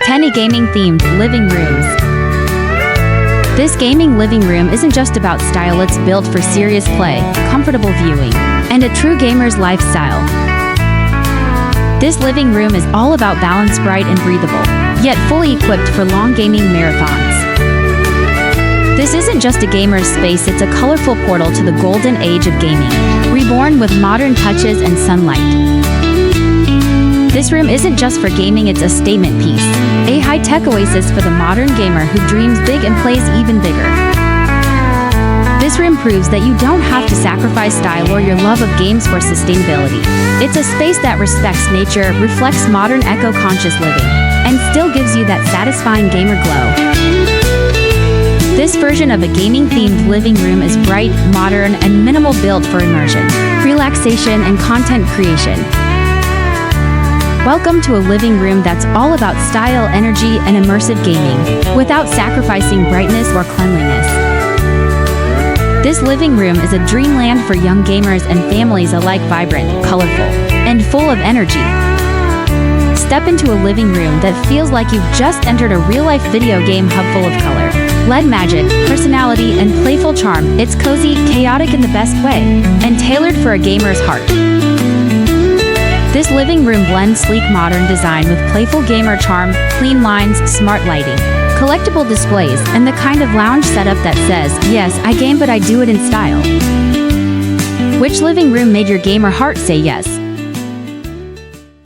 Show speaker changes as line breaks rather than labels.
10 gaming-themed living rooms. This gaming living room isn't just about style, it's built for serious play, comfortable viewing, and a true gamer's lifestyle. This living room is all about balance, bright and breathable, yet fully equipped for long gaming marathons. This isn't just a gamer's space, it's a colorful portal to the golden age of gaming, reborn with modern touches and sunlight. This room isn't just for gaming, it's a statement piece, a high-tech oasis for the modern gamer who dreams big and plays even bigger. This room proves that you don't have to sacrifice style or your love of games for sustainability. It's a space that respects nature, reflects modern eco-conscious living, and still gives you that satisfying gamer glow. This version of a gaming-themed living room is bright, modern, and minimal, built for immersion, relaxation, and content creation. Welcome to a living room that's all about style, energy, and immersive gaming, without sacrificing brightness or cleanliness. This living room is a dreamland for young gamers and families alike, vibrant, colorful, and full of energy. Step into a living room that feels like you've just entered a real-life video game hub full of color, LED magic, personality, and playful charm. It's cozy, chaotic in the best way, and tailored for a gamer's heart. This living room blends sleek modern design with playful gamer charm, clean lines, smart lighting, collectible displays, and the kind of lounge setup that says, "Yes, I game, but I do it in style." Which living room made your gamer heart say yes?